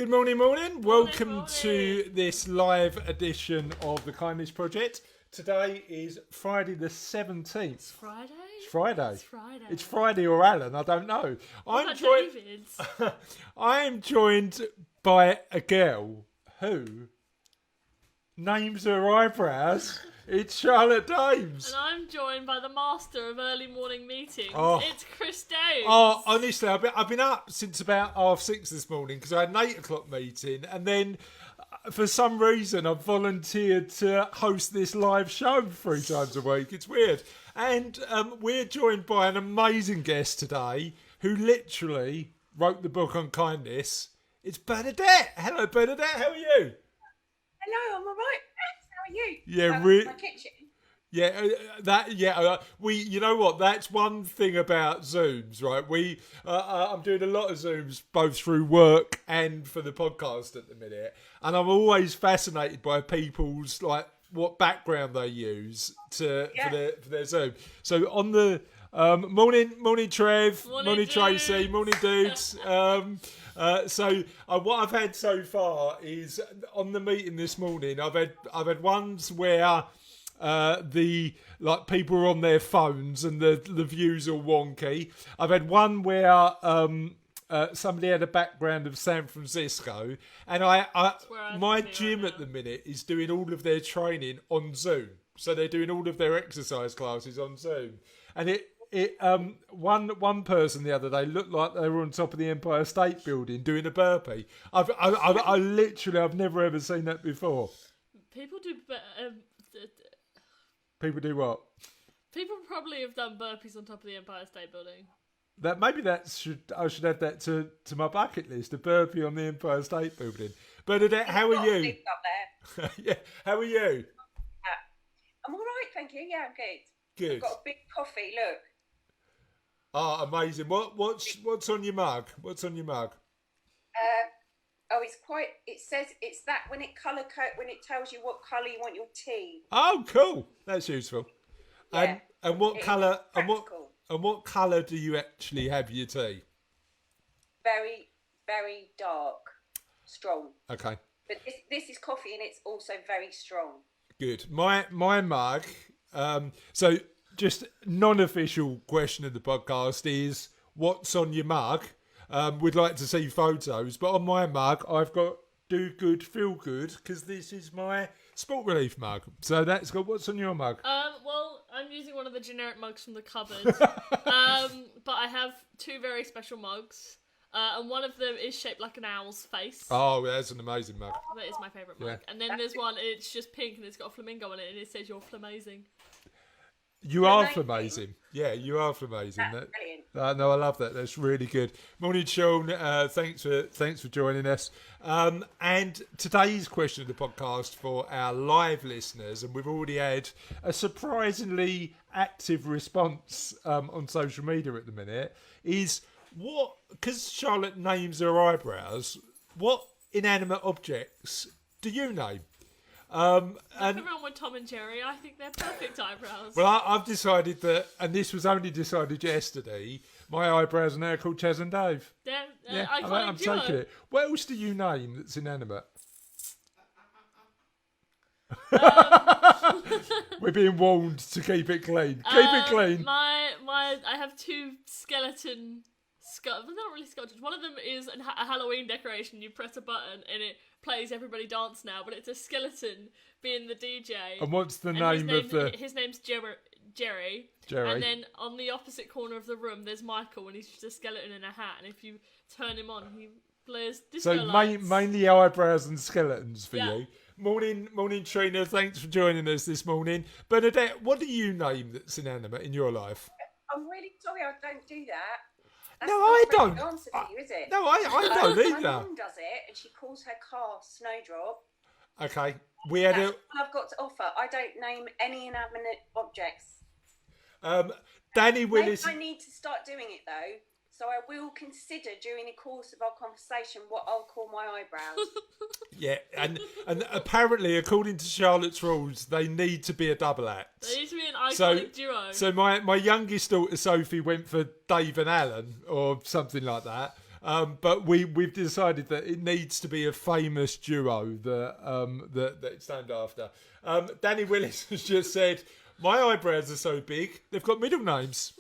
Morning. Welcome to this live edition of the Kindness Project. Today is Friday the 17th. It's Friday? It's Friday or Alan, I don't know. David's? I am joined by a girl who names her eyebrows. It's Charlotte Dames. And I'm joined by the master of early morning meetings. It's Chris Dames. Oh, honestly, I've been up since about 6:30 this morning because I had an 8 o'clock meeting, and then for some reason I've volunteered to host this live show 3 times a week. It's weird. And we're joined by an amazing guest today who literally wrote the book on kindness. It's Bernadette. Hello, Bernadette. How are you? Hello, I'm all right. How are you? Yeah, my kitchen. Yeah, we. You know what? That's one thing about Zooms, right? I'm doing a lot of Zooms both through work and for the podcast at the minute, and I'm always fascinated by people's what background they use for their Zoom. So on the morning Trev, morning Tracy, morning dudes. So what I've had so far is on the meeting this morning. I've had ones where the people are on their phones and the views are wonky. I've had one where somebody had a background of San Francisco, and my gym at the minute is doing all of their training on Zoom. So they're doing all of their exercise classes on Zoom, and one person the other day looked like they were on top of the Empire State Building doing a burpee. I've never ever seen that before. People do. People do what? People probably have done burpees on top of the Empire State Building. I should add that to my bucket list. A burpee on the Empire State Building. Bernadette, how are you? Up there. Yeah, how are you? I'm all right, thank you. Yeah, I'm good. Good. I've got a big coffee. Look. Oh, amazing! What's on your mug? What's on your mug? It says it's that when it when it tells you what colour you want your tea. Oh, cool! That's useful. Yeah. And what colour? And what colour do you actually have your tea? Very, very dark, strong. Okay. But this is coffee, and it's also very strong. Good. My mug. So just non-official question of the podcast is what's on your mug? We'd like to see photos, but on my mug I've got do good, feel good, because this is my Sport Relief mug. So that's got what's on your mug? Well, I'm using one of the generic mugs from the cupboard. But I have 2 very special mugs. And one of them is shaped like an owl's face. Oh, that's an amazing mug. That is my favourite mug. And then there's one, it's just pink and it's got a flamingo on it and it says you're flamazing. You are flamazing. Yeah, you are flamazing. That's brilliant. No, I love that. That's really good. Morning, Sean. Thanks for joining us. And today's question of the podcast for our live listeners, and we've already had a surprisingly active response on social media at the minute, is because Charlotte names her eyebrows, what inanimate objects do you name? Nothing wrong with Tom and Jerry. I think they're perfect eyebrows. Well, I've decided that, and this was only decided yesterday, my eyebrows are now called Chaz and Dave. Yeah, I'm taking it. What else do you name that's inanimate? We're being warned to keep it clean. Keep it clean. I have 2 skeleton not really skeletons. One of them is a Halloween decoration. You press a button and it plays Everybody Dance Now, but it's a skeleton being the DJ. And what's the name of the... His name's Jerry. And then on the opposite corner of the room, there's Michael, and he's just a skeleton in a hat. And if you turn him on, he blares disco lights. Mainly eyebrows and skeletons for you. Morning, Trina. Thanks for joining us this morning. Bernadette, what do you name that's inanimate in your life? I'm really sorry, I don't do that. That's No, I not don't. An answer for you, is it? No, I don't either. My mum does it, and she calls her car Snowdrop. Okay, That's what I've got to offer. I don't name any inanimate objects. Danny Willis. Maybe I need to start doing it though. So I will consider during the course of our conversation what I'll call my eyebrows. Yeah, and apparently, according to Charlotte's rules, they need to be a double act. They need to be an iconic duo. So my youngest daughter Sophie went for Dave and Alan or something like that. But we've decided that it needs to be a famous duo that it's named after. Danny Willis has just said, "My eyebrows are so big, they've got middle names."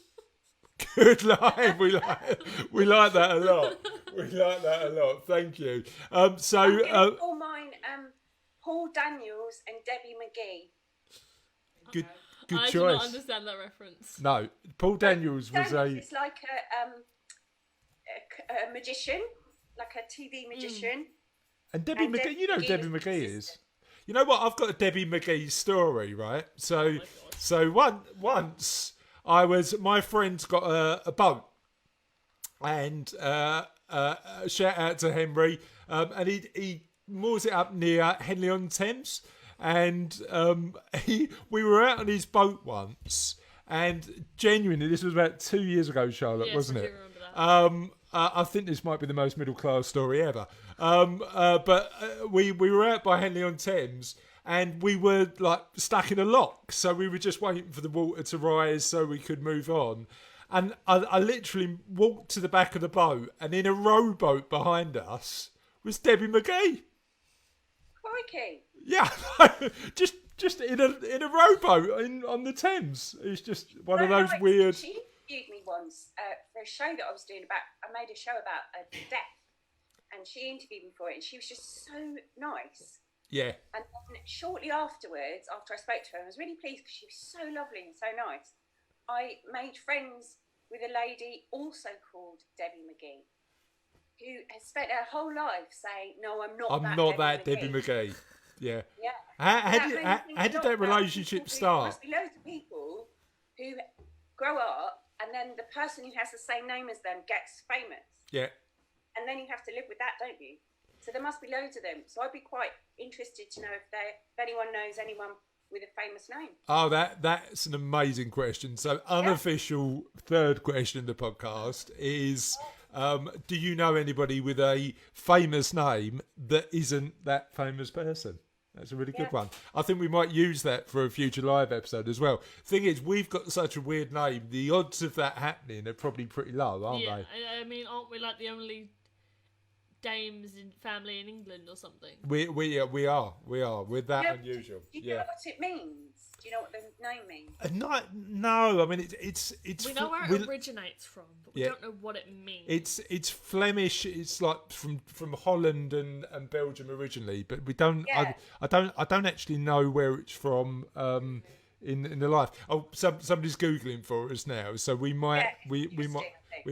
Good line. We like that a lot. We like that a lot. Thank you. I'm gonna call mine Paul Daniels and Debbie McGee. Good I choice. do not understand that reference. No, Paul Daniels was It's like a magician, like a TV magician. and Debbie McGee. You know who Debbie McGee is. You know what? I've got a Debbie McGee story, right? So once my friend's got a boat, and shout out to Henry, and he moors it up near Henley-on-Thames, and we were out on his boat once, and genuinely, this was about 2 years ago, Charlotte, Yes, wasn't I do it? remember that. I think this might be the most middle class story ever. But we were out by Henley-on-Thames, and we were like stuck in a lock, so we were just waiting for the water to rise so we could move on. And I literally walked to the back of the boat, and in a rowboat behind us was Debbie McGee. Crikey. Yeah, just in a rowboat on the Thames. It's just one of those weird. She interviewed me once for a show that I was doing I made a show about death, and she interviewed me for it, and she was just so nice. Yeah. And then shortly afterwards, after I spoke to her, I was really pleased because she was so lovely and so nice. I made friends with a lady also called Debbie McGee, who has spent her whole life saying, "No, I'm not that Debbie McGee." Yeah. Yeah. How did that relationship There start? must be loads of people who grow up, and then the person who has the same name as them gets famous. Yeah. And then you have to live with that, don't you? So there must be loads of them. So I'd be quite interested to know if anyone knows anyone with a famous name. Oh, that's an amazing question. So, unofficial third question of the podcast is, do you know anybody with a famous name that isn't that famous person? That's a really good one. I think we might use that for a future live episode as well. Thing is, we've got such a weird name. The odds of that happening are probably pretty low, aren't they? I mean, aren't we like the only dames in family in England or something? We are. We're that unusual. Do you know what it means? Do you know what the name means? No. I mean, it's. We know where it originates from, but we don't know what it means. It's Flemish. It's like from Holland and Belgium originally, but we don't. Yeah. I don't actually know where it's from. In the life. Oh, somebody's googling for us now, so we might we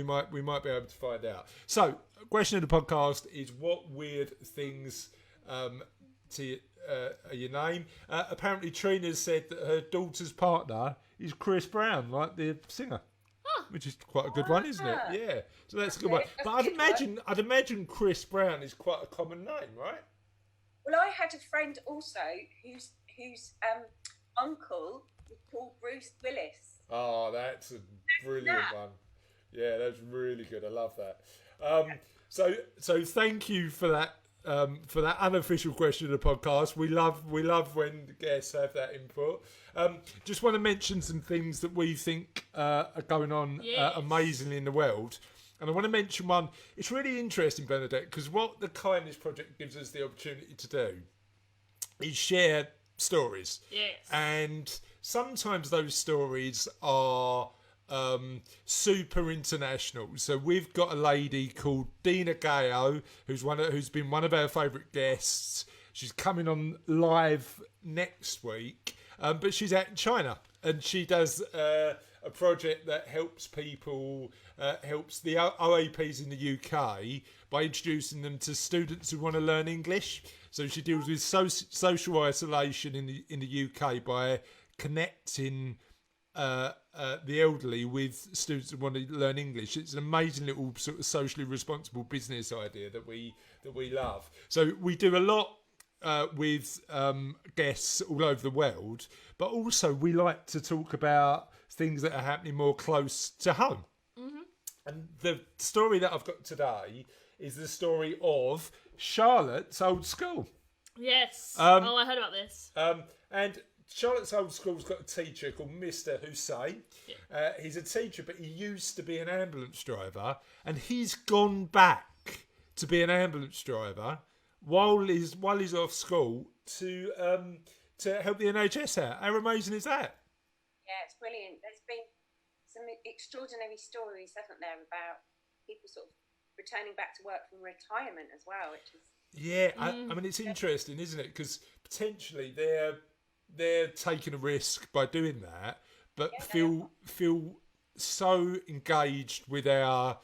might be able to find out. So, question of the podcast is: what weird things are your name? Apparently, Trina said that her daughter's partner is Chris Brown, like the singer, which is quite a good one, isn't it? Yeah, so that's a good one. But I'd imagine Chris Brown is quite a common name, right? Well, I had a friend also whose uncle was called Bruce Willis. Oh, that's a brilliant one. Yeah, that's really good. I love that. So thank you for that unofficial question of the podcast. We love when the guests have that input. Just want to mention some things that we think are going on amazingly in the world. And I want to mention one. It's really interesting, Bernadette, because what the Kindness Project gives us the opportunity to do is share stories. Yes. And sometimes those stories are super international. So we've got a lady called Dina Gayo, who's been one of our favourite guests. She's coming on live next week, but she's out in China, and she does a project that helps people, helps the OAPs in the UK by introducing them to students who want to learn English. So she deals with social isolation in the UK by connecting the elderly with students who want to learn English. It's an amazing little sort of socially responsible business idea that we love. So we do a lot with guests all over the world, but also we like to talk about things that are happening more close to home. Mm-hmm. And the story that I've got today is the story of Charlotte's old school. Yes. I heard about this. And Charlotte's old school's got a teacher called Mr. Hussein. He's a teacher, but he used to be an ambulance driver, and he's gone back to be an ambulance driver while he's off school to help the NHS out. How amazing is that? Yeah, it's brilliant. There's been some extraordinary stories, haven't there, about people sort of returning back to work from retirement as well, which is... Yeah, I mean, it's interesting, isn't it? Because potentially they're taking a risk by doing that, but feel so engaged with our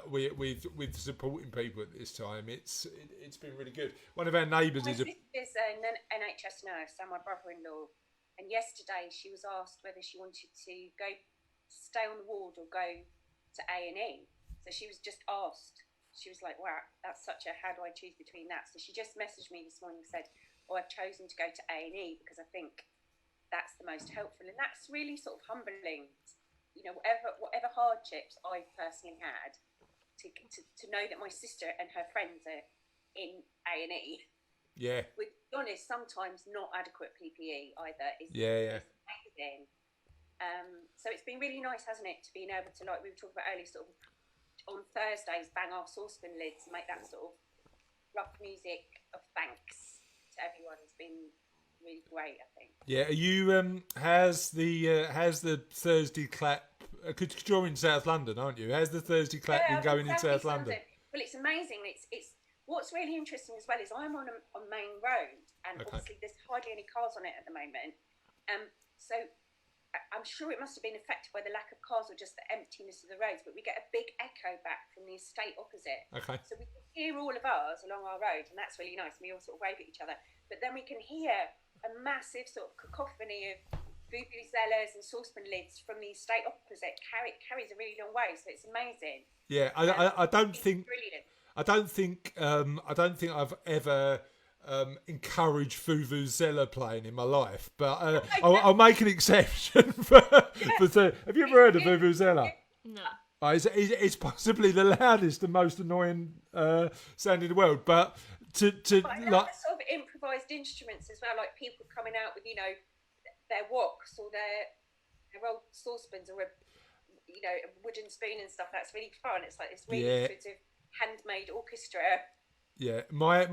with supporting people at this time. It's been really good. One of our neighbours is an NHS nurse and my brother-in-law, and yesterday she was asked whether she wanted to stay on the ward or go to A&E. So she was just asked. She was like, wow, that's such a, how do I choose between that? So she just messaged me this morning and said, oh, I've chosen to go to A&E because I think that's the most helpful. And that's really sort of humbling, you know, whatever hardships I've personally had, to know that my sister and her friends are in A&E. Yeah. With, to be honest, sometimes not adequate PPE either is amazing. So it's been really nice, hasn't it, to being able to, like we were talking about earlier, sort of on Thursdays, bang our saucepan lids and make that sort of rough music of thanks to everyone. It's been really great, I think. Yeah, are you has the Thursday clap? Because you're in South London, aren't you? How's the Thursday clap been going in South London? Well, it's amazing. It's what's really interesting as well is I'm on Main Road, and obviously there's hardly any cars on it at the moment. So I'm sure it must have been affected by the lack of cars or just the emptiness of the roads, but we get a big echo back from the estate opposite. Okay. So we can hear all of ours along our road, and that's really nice. We all sort of wave at each other. But then we can hear a massive sort of cacophony of vuvuzelas and saucepan lids from the estate opposite. Carries a really long way, so it's amazing. Yeah, I don't think... Brilliant. I don't think I've ever... encourage Vuvuzela playing in my life, but I'll make an exception for have you ever heard of Vuvuzela? No. It's possibly the loudest and most annoying sound in the world, but I love the sort of improvised instruments as well, like people coming out with, you know, their woks or their old saucepans or a wooden spoon and stuff. That's really fun. It's like this really sort of handmade orchestra. Yeah, my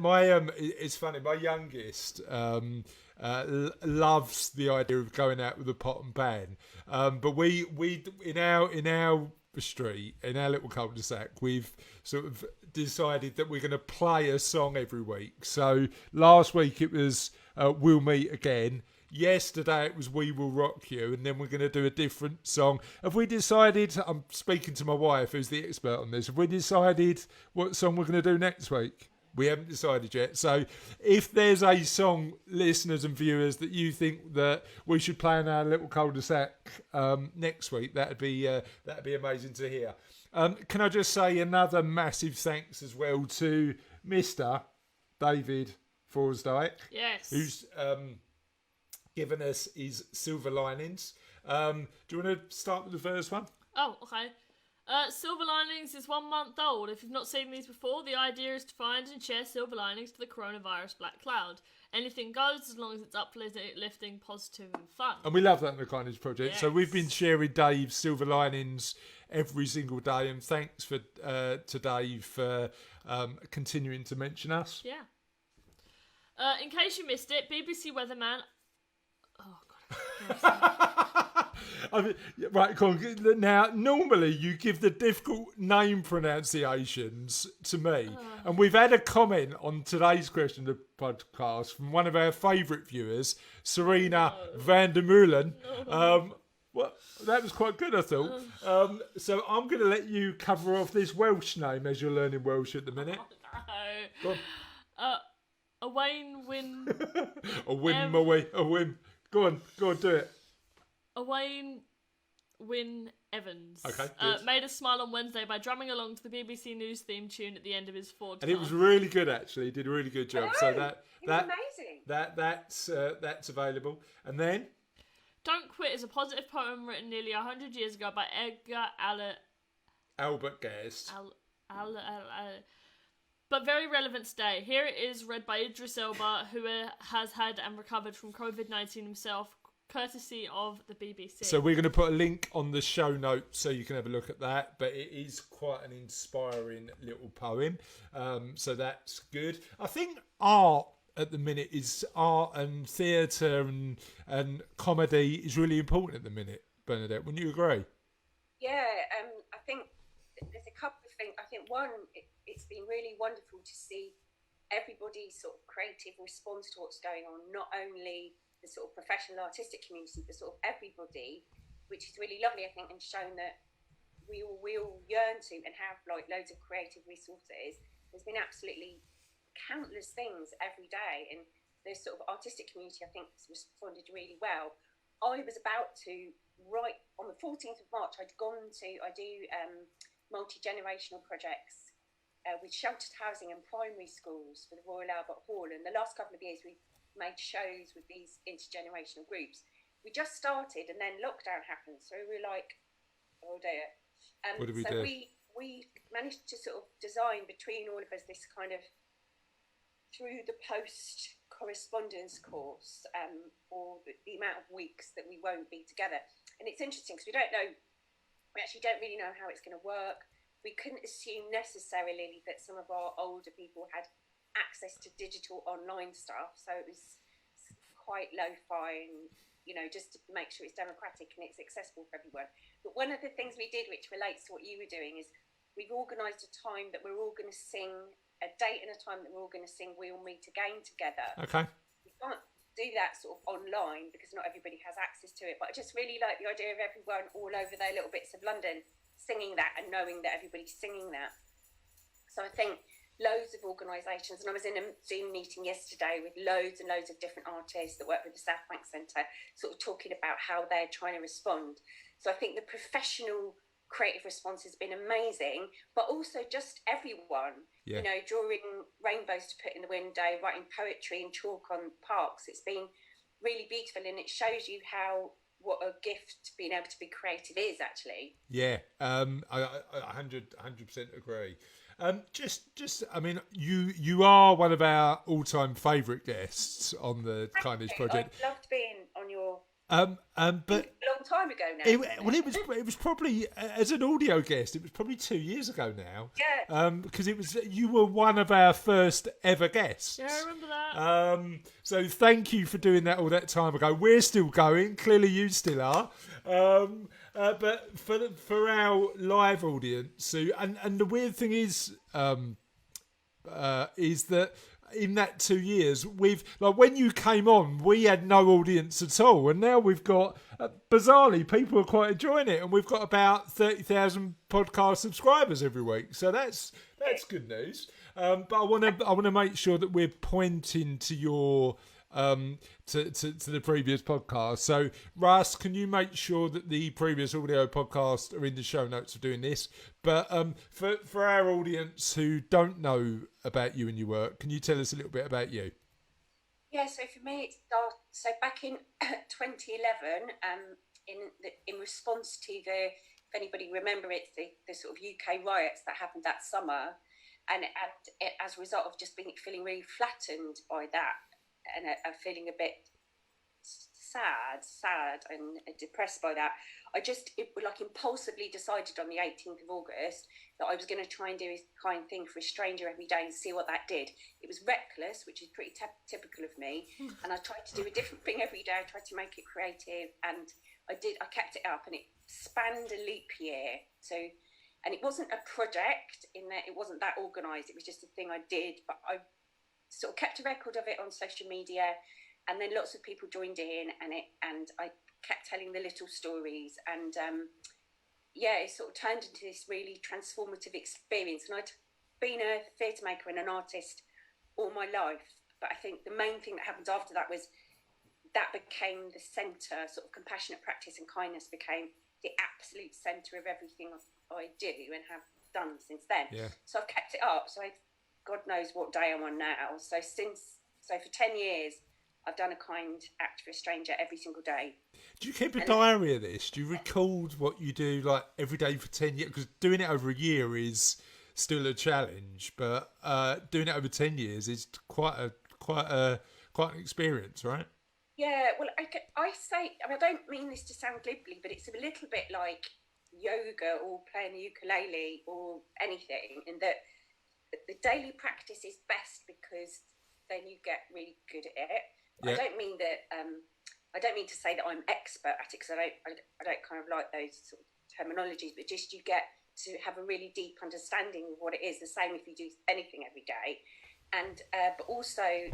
it's funny. My youngest loves the idea of going out with a pot and pan. But we in our street, in our little cul-de-sac, we've sort of decided that we're going to play a song every week. So last week it was "We'll Meet Again." Yesterday it was "We Will Rock You," and then we're going to do a different song. Have we decided? I'm speaking to my wife, who's the expert on this. Have we decided what song we're going to do next week? We haven't decided yet. So if there's a song, listeners and viewers, that you think that we should play in our little cul-de-sac next week, that'd be amazing to hear. Can I just say another massive thanks as well to Mr. David Forsdyke, Yes. who's given us his silver linings. Do you want to start with the first one? Oh, okay. Silver linings is 1 month old. If you've not seen these before, the idea is to find and share silver linings to the coronavirus black cloud. Anything goes as long as it's uplifting, positive and fun. And we love that in the Kindness Project. Yes. So we've been sharing Dave's silver linings every single day, and thanks to Dave for continuing to mention us. Yeah. In case you missed it, BBC weatherman... Oh, God. I mean, right, come on. Now, normally you give the difficult name pronunciations to me, and we've had a comment on today's question of the podcast from one of our favourite viewers, Serena van der Meulen. Well, that was quite good, I thought. So I'm going to let you cover off this Welsh name as you're learning Welsh at the minute. No. A Wayne Win... A whim. Go on, do it. Wayne Wynne Evans Okay, made us smile on Wednesday by drumming along to the BBC News theme tune at the end of his Ford and it was really good, actually. He did a really good job. So that amazing. That's available. And then Don't Quit is a positive poem written nearly 100 years ago by Edgar Albert Guest. But very relevant today. Here it is, read by Idris Elba, who has had and recovered from COVID-19 himself, courtesy of the BBC. So we're going to put a link on the show notes so you can have a look at that. But it is quite an inspiring little poem. So that's good. I think art at the minute is art and theatre and comedy is really important at the minute, Bernadette. Wouldn't you agree? Yeah, I think there's a couple of things. I think one, it's been really wonderful to see everybody's sort of creative response to what's going on, not only the sort of professional artistic community, but sort of everybody, which is really lovely, I think, and shown that we all yearn to and have like loads of creative resources. There's been absolutely countless things every day, and the sort of artistic community, I think, has responded really well. I was about to write on the 14th of March. I do multi-generational projects with sheltered housing and primary schools for the Royal Albert Hall, and the last couple of years we've made shows with these intergenerational groups. We just started, and then lockdown happened, so we were like, oh dear. What did we so do? we managed to sort of design between all of us this kind of through the post correspondence course, or the amount of weeks that we won't be together. And it's interesting because we actually don't really know how it's going to work. We couldn't assume necessarily that some of our older people had access to digital online stuff, so it was quite lo-fi and, you know, just to make sure it's democratic and it's accessible for everyone. But one of the things we did, which relates to what you were doing, is we've organised a time that we're all going to sing, a date and a time that we're all going to sing We'll Meet Again together. Okay. We can't do that sort of online because not everybody has access to it, but I just really like the idea of everyone all over their little bits of London singing that and knowing that everybody's singing that. So I think loads of organisations, and I was in a Zoom meeting yesterday with loads and loads of different artists that work with the South Bank Centre, sort of talking about how they're trying to respond. So I think the professional creative response has been amazing, but also just everyone, you know, drawing rainbows to put in the window, writing poetry and chalk on parks. It's been really beautiful, and it shows you what a gift being able to be creative is, actually. Yeah, I 100% agree. I mean, you are one of our all-time favourite guests on the Kindness Project. I loved being on your. But a long time ago now. It was probably as an audio guest. It was probably 2 years ago now. Yeah. Because you were one of our first ever guests. Yeah, I remember that. So thank you for doing that all that time ago. We're still going. Clearly, you still are. But for our live audience, and the weird thing is that in that 2 years, we've, like, when you came on, we had no audience at all, and now we've got bizarrely, people are quite enjoying it, and we've got about 30,000 podcast subscribers every week. So that's good news. But I want to make sure that we're pointing to your to the previous podcast. So Russ, can you make sure that the previous audio podcasts are in the show notes of doing this? But for our audience who don't know about you and your work, can you tell us a little bit about you? Yeah, so for me, so back in 2011, in response to if anybody remember it, the sort of UK riots that happened that summer, and as a result of just feeling really flattened by that, and feeling a bit sad and depressed by that, I just impulsively decided on the 18th of August that I was going to try and do a kind thing for a stranger every day and see what that did. It was reckless, which is pretty typical of me, and I tried to do a different thing every day. I tried to make it creative, and I kept it up, and it spanned a leap year. So, and it wasn't a project in that it wasn't that organised. It was just a thing I did, but I sort of kept a record of it on social media, and then lots of people joined in, and I kept telling the little stories, and it sort of turned into this really transformative experience. And I'd been a theatre maker and an artist all my life, but I think the main thing that happened after that was that became the centre. Sort of compassionate practice and kindness became the absolute centre of everything I do and have done since then. Yeah. So I've kept it up. So God knows what day I'm on now. So for 10 years, I've done a kind act for a stranger every single day. Do you keep a diary of this? Do you record what you do like every day for 10 years? Because doing it over a year is still a challenge, but doing it over 10 years is quite an experience, right? Yeah, well, I say, I mean, I don't mean this to sound glibly, but it's a little bit like yoga or playing the ukulele or anything, in that the daily practice is best because then you get really good at it. Yeah. I don't mean that. I don't mean to say that I'm expert at it, because I don't kind of like those sort of terminologies, but just you get to have a really deep understanding of what it is. The same if you do anything every day, and but also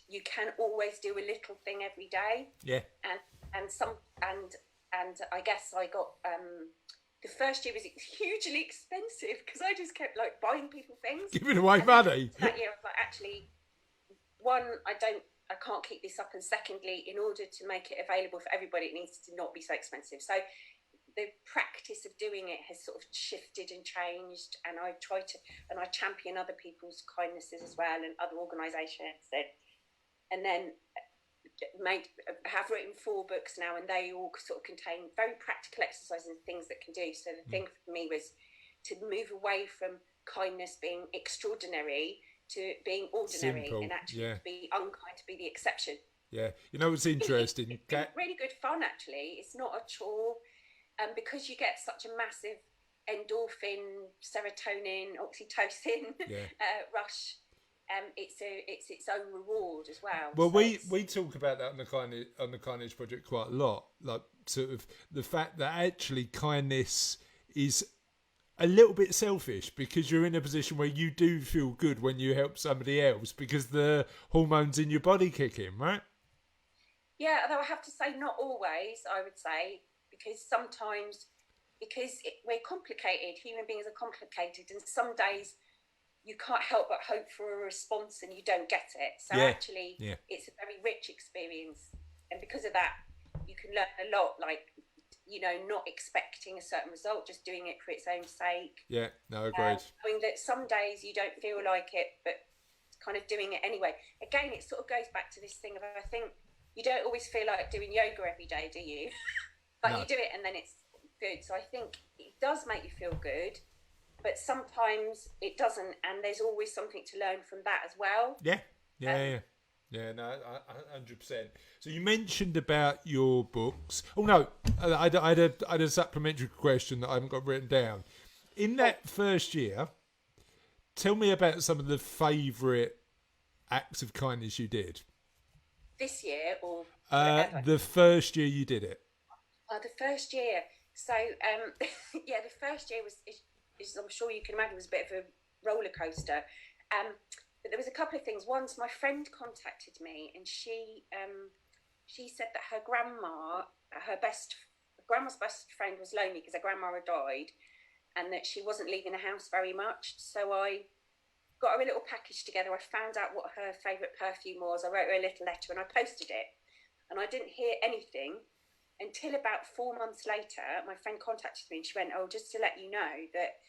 you can always do a little thing every day. Yeah. And I guess I got the first year was hugely expensive because I just kept like buying people things, Giving away money. That year I was like, actually, one, I can't keep this up, and secondly, in order to make it available for everybody, it needs to not be so expensive. So the practice of doing it has sort of shifted and changed, and I champion other people's kindnesses as well, and other organisations, and then have written 4 books now, and they all sort of contain very practical exercises and things that can do. So the thing for me was to move away from kindness being extraordinary to being ordinary. Simple. And actually to be unkind, to be the exception. Yeah, you know what's interesting? It's been really good fun, actually. It's not a chore, because you get such a massive endorphin, serotonin, oxytocin rush. It's its own reward as well. Well, so we talk about that on the Kindness Project quite a lot, like sort of the fact that actually kindness is a little bit selfish, because you're in a position where you do feel good when you help somebody else because the hormones in your body kick in, right? Yeah, although I have to say not always, I would say, because sometimes, we're complicated, human beings are complicated, and some days you can't help but hope for a response and you don't get it. So actually, it's a very rich experience. And because of that, you can learn a lot, like, not expecting a certain result, just doing it for its own sake. Yeah, no, agreed. Knowing that some days you don't feel like it, but kind of doing it anyway. Again, it sort of goes back to this thing of, I think, you don't always feel like doing yoga every day, do you? But you do it and then it's good. So I think it does make you feel good, but sometimes it doesn't, and there's always something to learn from that as well. Yeah, no, 100%. So you mentioned about your books. Oh no, I had a supplementary question that I haven't got written down. In that first year, tell me about some of the favourite acts of kindness you did. This year or the first year you did it. The first year. So the first year was, I'm sure you can imagine, was a bit of a roller coaster. But there was a couple of things. Once my friend contacted me, and she said that her grandma's best friend was lonely because her grandma had died, and that she wasn't leaving the house very much. So I got her a little package together. I found out what her favourite perfume was. I wrote her a little letter and I posted it. And I didn't hear anything until about 4 months later. My friend contacted me and she went, "Oh, just to let you know that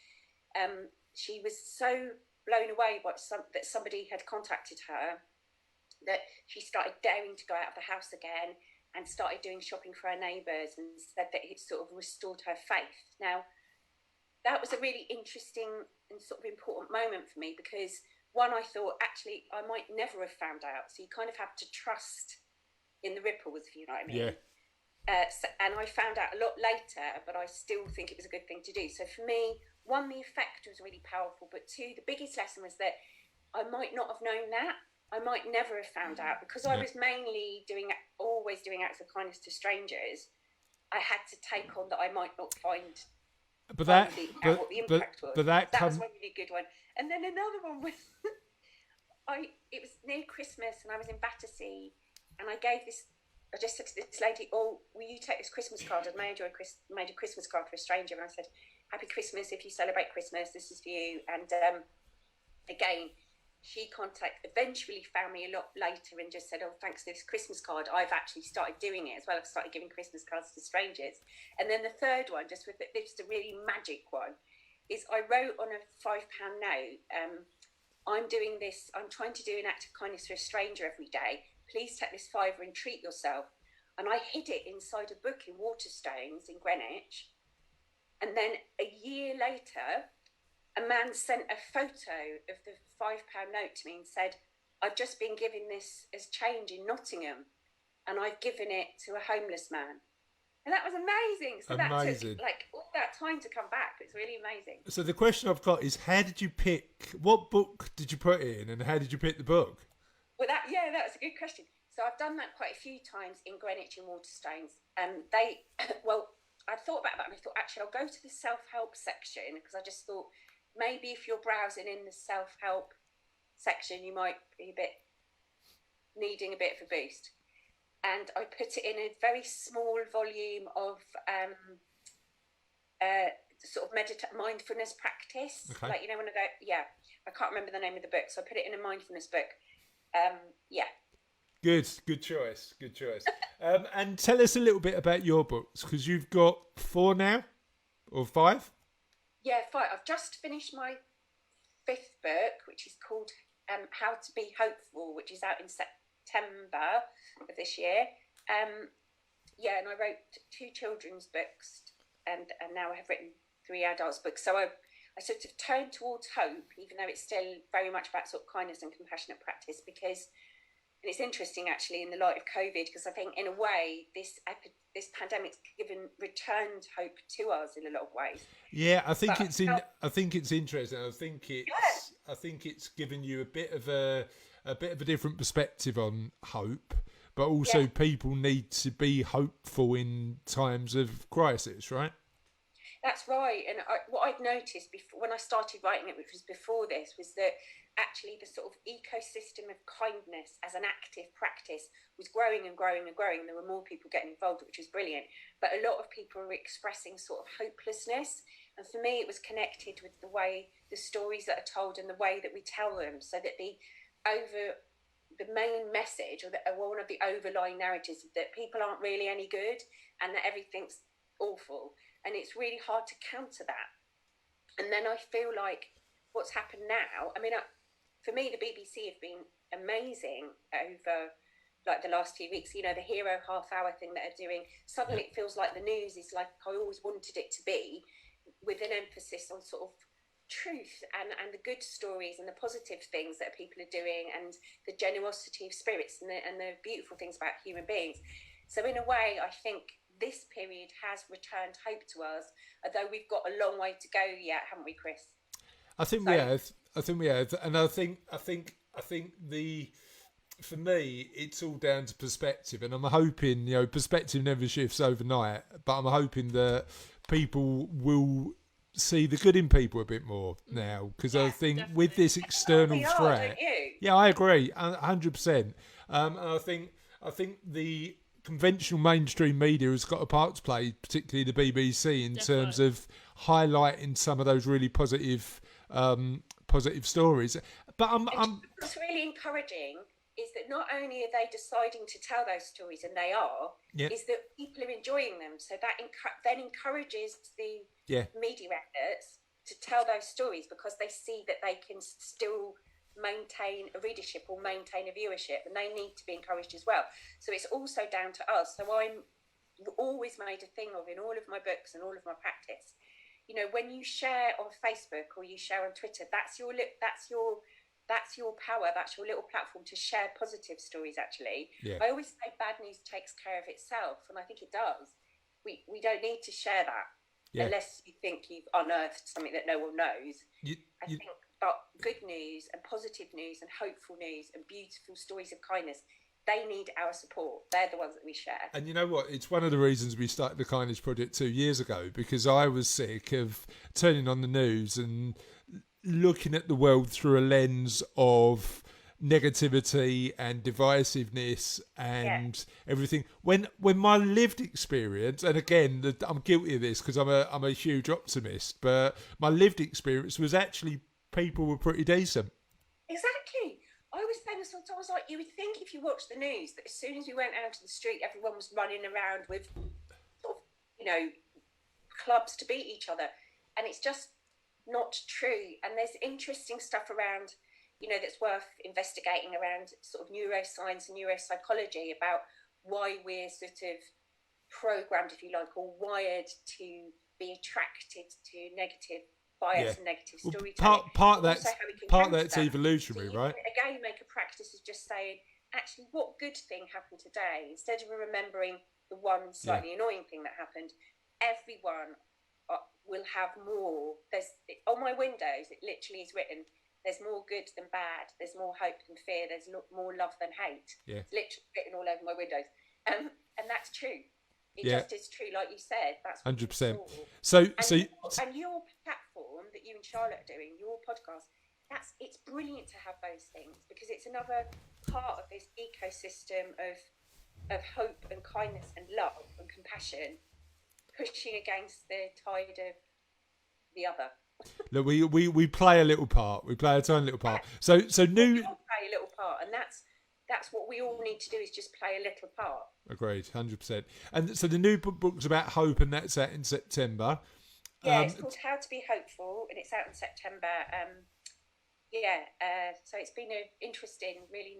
she was so blown away by that somebody had contacted her, that she started daring to go out of the house again and started doing shopping for her neighbours, and said that it sort of restored her faith." Now, that was a really interesting and sort of important moment for me, because one, I thought, actually, I might never have found out. So you kind of have to trust in the ripples, if you know what I mean. Yeah. And I found out a lot later, but I still think it was a good thing to do. So for me, one, the effect was really powerful, but two, the biggest lesson was that I might not have known that. I might never have found out, because I was mainly always doing acts of kindness to strangers. I had to take on that I might not find what the impact was. But that was one really good one. And then another one was, it was near Christmas and I was in Battersea, and I just said to this lady, "Oh, will you take this Christmas card?" I'd made a Christmas card for a stranger, and I said, "Happy Christmas, if you celebrate Christmas, this is for you." And again, she eventually found me a lot later and just said, "Oh, thanks for this Christmas card. I've actually started doing it as well. I've started giving Christmas cards to strangers." And then the third one, just a really magic one, is I wrote on a £5 note, "I'm doing this, I'm trying to do an act of kindness for a stranger every day. Please take this £5 and treat yourself." And I hid it inside a book in Waterstones in Greenwich. And then a year later, a man sent a photo of the £5 note to me and said, I've just been given this as change in Nottingham and I've given it to a homeless man. And that was amazing. So that took like all that time to come back. It's really amazing. So the question I've got is, how did you pick, what book did you put in and how did you pick the book? Well, that was a good question. So I've done that quite a few times in Greenwich and Waterstones. And they, well, I thought about that and I thought, actually, I'll go to the self-help section because I just thought maybe if you're browsing in the self-help section, you might be needing a bit of a boost. And I put it in a very small volume of sort of mindfulness practice. Okay. Like, you know, when I go, I can't remember the name of the book, so I put it in a mindfulness book. Good choice. And tell us a little bit about your books, because you've got 4 now, or 5? Yeah, 5. I've just finished my 5th book, which is called How to Be Hopeful, which is out in September of this year. And I wrote 2 children's books, and now I have written 3 adults books. So I sort of turned towards hope, even though it's still very much about sort of kindness and compassionate practice, because, and it's interesting actually in the light of COVID, because I think in a way this pandemic's returned hope to us in a lot of ways. Yeah, I think it's interesting. I think it's given you a bit of a different perspective on hope, but also people need to be hopeful in times of crisis, right? That's right. And what I'd noticed before, when I started writing it, which was before this, was that actually the sort of ecosystem of kindness as an active practice was growing and growing and growing. There were more people getting involved, which was brilliant. But a lot of people were expressing sort of hopelessness. And for me, it was connected with the way the stories that are told and the way that we tell them, so that the main message, or one of the overlying narratives, that people aren't really any good and that everything's awful. And it's really hard to counter that. And then I feel like what's happened now, I mean, for me, the BBC have been amazing over like the last few weeks. You know, the hero half-hour thing that they're doing, suddenly it feels like the news is like I always wanted it to be, with an emphasis on sort of truth and the good stories and the positive things that people are doing, and the generosity of spirits and the beautiful things about human beings. So in a way, I think this period has returned hope to us, although we've got a long way to go yet, haven't we, Chris? I think we have, and I think for me, it's all down to perspective, and I'm hoping, perspective never shifts overnight, but I'm hoping that people will see the good in people a bit more now, because I think definitely. With this external threat, I agree 100%, and I think the conventional mainstream media has got a part to play, particularly the BBC, in terms of highlighting some of those really positive stories. But what's really encouraging is that not only are they deciding to tell those stories, and they are, is that people are enjoying them. So that then encourages the media outlets to tell those stories, because they see that they can still maintain a readership or maintain a viewership, and they need to be encouraged as well. So it's also down to us. So I'm always made a thing of, in all of my books and all of my practice, when you share on Facebook or you share on Twitter, that's your power, that's your little platform to share positive stories. Actually, I always say bad news takes care of itself, and I think it does. We don't need to share that unless you think you've unearthed something that no one knows. I think about good news and positive news and hopeful news and beautiful stories of kindness, they need our support. They're the ones that we share. And you know what? It's one of the reasons we started the Kindness Project 2 years ago, because I was sick of turning on the news and looking at the world through a lens of negativity and divisiveness and everything. When my lived experience, and again, I'm guilty of this because I'm a huge optimist, but my lived experience was actually people were pretty decent. Exactly. I was saying this all the time. I was like, you would think if you watched the news that as soon as we went out to the street, everyone was running around with sort of, clubs to beat each other. And it's just not true. And there's interesting stuff around, that's worth investigating around sort of neuroscience and neuropsychology, about why we're sort of programmed, if you like, or wired to be attracted to negative bias and negative Well, storytelling. part but that's also how we can part counter that's that. evolutionary, So you right? can, again, make a practice of just saying, actually, what good thing happened today? Instead of remembering the one slightly annoying thing that happened, everyone will have more. On my windows, it literally is written, there's more good than bad, there's more hope than fear, there's more love than hate. Yeah. It's literally written all over my windows. And that's true. It Yeah. just is true, like you said. That's 100%. So, So and your platform that you and Charlotte are doing, your podcast, it's brilliant to have those things, because it's another part of this ecosystem of hope and kindness and love and compassion, pushing against the tide of the other. look, we play a little part. We play a tiny little part. So new. We all play a little part, and that's what we all need to do, is just play a little part. Agreed, 100%. And so the new book's about hope, and that's out in September. Yeah, it's called How to Be Hopeful, and it's out in September. So it's been an interesting, really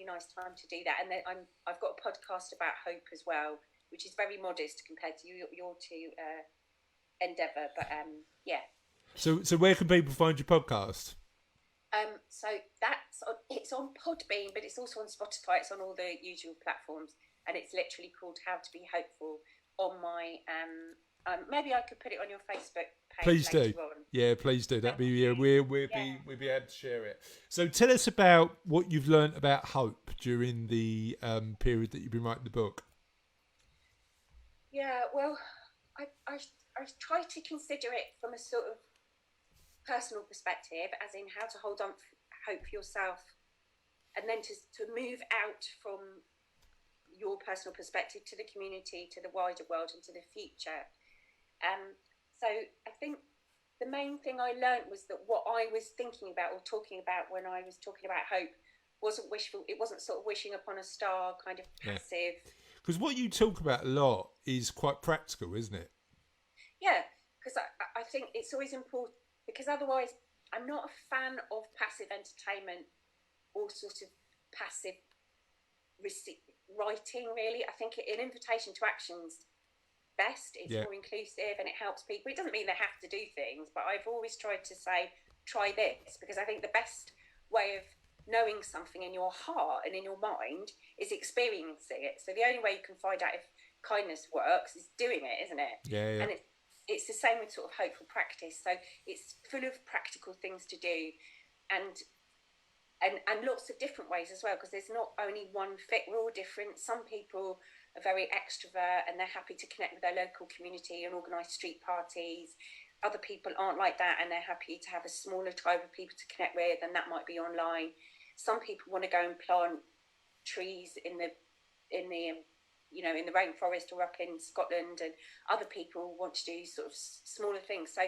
nice time to do that. And then I've got a podcast about hope as well, which is very modest compared to your two endeavour. But yeah. So where can people find your podcast? So it's on Podbean, but it's also on Spotify. It's on all the usual platforms, and it's literally called How to Be Hopeful. On my maybe I could put it on your Facebook page. Please do. On. Yeah, please do. That'd be we'll be able to share it. So tell us about what you've learned about hope during the period that you've been writing the book. Yeah, well, I try to consider it from a sort of personal perspective, as in how to hold on hope for yourself, and then to move out from your personal perspective to the community, to the wider world, and to the future. So I think the main thing I learned was that what I was thinking about or talking about when I was talking about hope wasn't wishful. It wasn't sort of wishing upon a star, kind of passive. Because what you talk about a lot is quite practical, isn't it? Yeah, because I think it's always important, because otherwise I'm not a fan of passive entertainment or sort of passive writing, really. I think an invitation to action's best. It's more inclusive and it helps people. It doesn't mean they have to do things, but I've always tried to say, try this, because I think the best way of knowing something in your heart and in your mind is experiencing it. So the only way you can find out if kindness works is doing it, isn't it? Yeah. And it's the same with sort of hopeful practice. So it's full of practical things to do, and lots of different ways as well, because there's not only one fit. We're all different. Some people are very extrovert and they're happy to connect with their local community and organise street parties. Other people aren't like that, and they're happy to have a smaller tribe of people to connect with, and that might be online. Some people want to go and plant trees in the rainforest or up in Scotland, and other people want to do sort of smaller things. So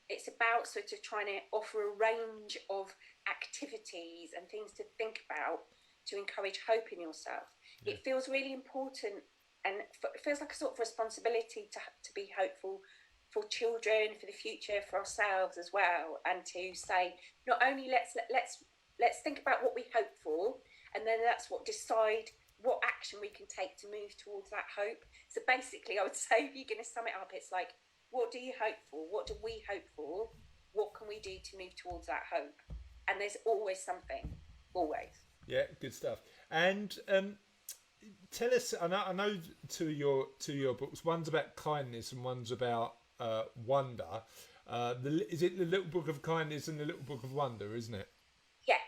it's about sort of trying to offer a range of activities and things to think about to encourage hope in yourself. It feels really important, and it feels like a sort of responsibility to be hopeful for children, for the future, for ourselves as well, and to say, not only let's think about what we hope for, and then that's what decide what action we can take to move towards that hope. So basically, I would say, if you're going to sum it up, it's like, what do you hope for? What do we hope for? What can we do to move towards that hope? And there's always something, always. Yeah, good stuff. And tell us, I know two of your books. One's about kindness and one's about wonder. Is it the Little Book of Kindness and the Little Book of Wonder, isn't it? Yeah.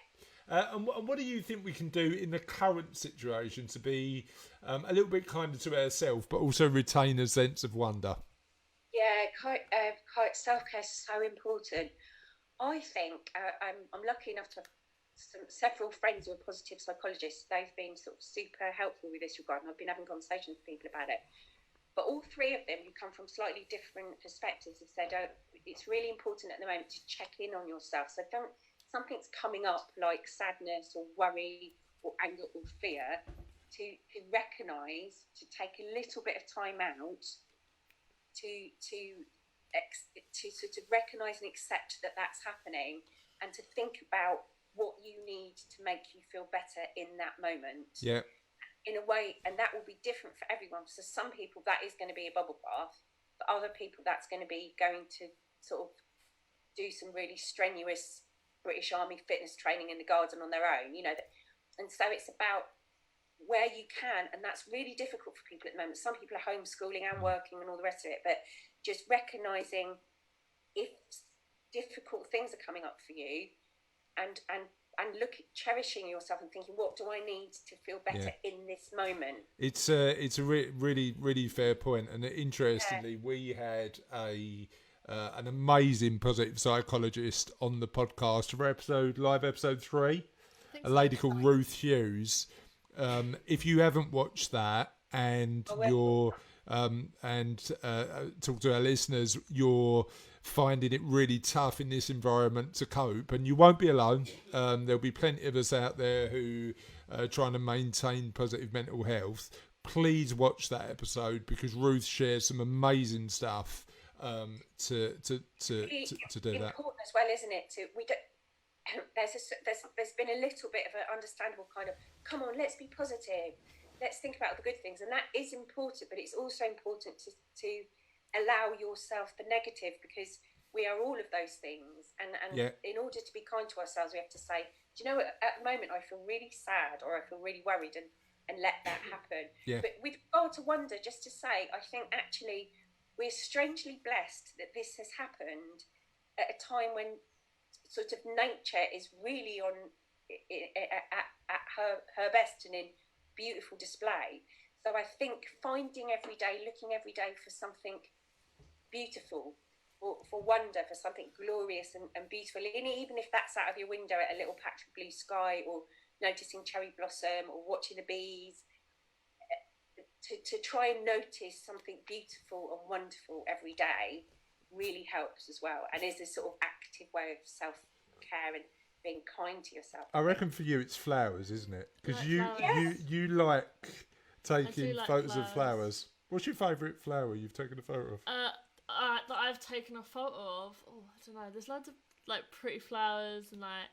And what do you think we can do in the current situation to be a little bit kinder to ourselves, but also retain a sense of wonder? Yeah, self-care is so important. I think I'm lucky enough to have several friends who are positive psychologists. They've been sort of super helpful with this regard, and I've been having conversations with people about it. But all three of them, who come from slightly different perspectives, have said it's really important at the moment to check in on yourself. So something's coming up like sadness or worry or anger or fear, to recognise, to take a little bit of time out to sort of recognise and accept that that's happening, and to think about what you need to make you feel better in that moment. Yeah. In a way, and that will be different for everyone. So some people that is going to be a bubble bath, for other people that's going to be going to sort of do some really strenuous British Army fitness training in the garden on their own, and so it's about where you can, and that's really difficult for people at the moment. Some people are homeschooling and working and all the rest of it, but just recognizing if difficult things are coming up for you, and cherishing yourself and thinking, what do I need to feel better in this moment? It's a really, really fair point. And interestingly, we had an amazing positive psychologist on the podcast for live episode 3, a lady called Ruth Hughes. If you haven't watched that, and talk to our listeners, you're finding it really tough in this environment to cope, and you won't be alone. There'll be plenty of us out there who are trying to maintain positive mental health. Please watch that episode, because Ruth shares some amazing stuff to do that. Important as well, isn't it? There's been a little bit of an understandable kind of, come on, let's be positive, let's think about the good things, and that is important, but it's also important to allow yourself the negative, because we are all of those things, and in order to be kind to ourselves, we have to say, do you know what, at the moment I feel really sad, or I feel really worried, and let that happen. But with regard to wonder, just to say, I think actually we're strangely blessed that this has happened at a time when sort of nature is really at her best and in beautiful display. So I think finding every day, looking every day for something beautiful, for wonder, for something glorious and beautiful, and even if that's out of your window at a little patch of blue sky, or noticing cherry blossom, or watching the bees, to try and notice something beautiful and wonderful every day really helps as well, and is a sort of active way of self-care and being kind to yourself. I reckon for you it's flowers, isn't it? Because you like taking photos of flowers. What's your favourite flower you've taken a photo of? That I've taken a photo of. Oh, I don't know. There's loads of like pretty flowers, and like